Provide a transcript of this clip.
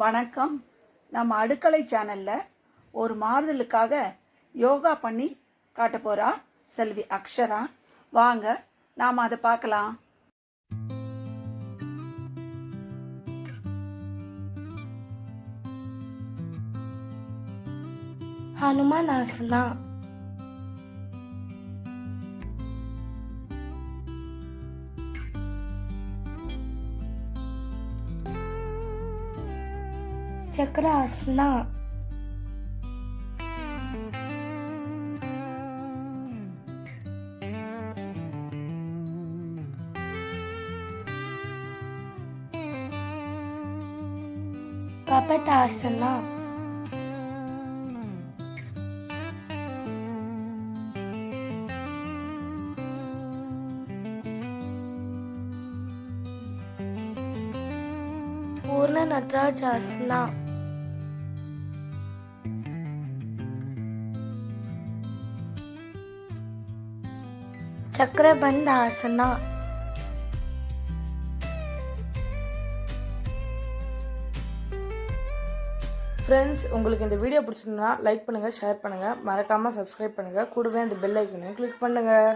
வணக்கம். நம்ம அடுக்களை சேனலில் ஒரு மாறுதலுக்காக யோகா பண்ணி காட்ட போகிறா செல்வி அக்ஷரா. வாங்க நாம் அதை பார்க்கலாம். ஹனுமானாசனா. சக்கராசனா. கபதாசனா. பூர்ண நட்ராஜாசனா. சக்கரபந்தாசனா. ஃப்ரெண்ட்ஸ், உங்களுக்கு இந்த வீடியோ பிடிச்சிருந்தா லைக் பண்ணுங்கள், ஷேர் பண்ணுங்கள், மறக்காமல் சப்ஸ்கிரைப் பண்ணுங்கள். கூடவே அந்த பெல் ஐக்கனையும் கிளிக் பண்ணுங்கள்.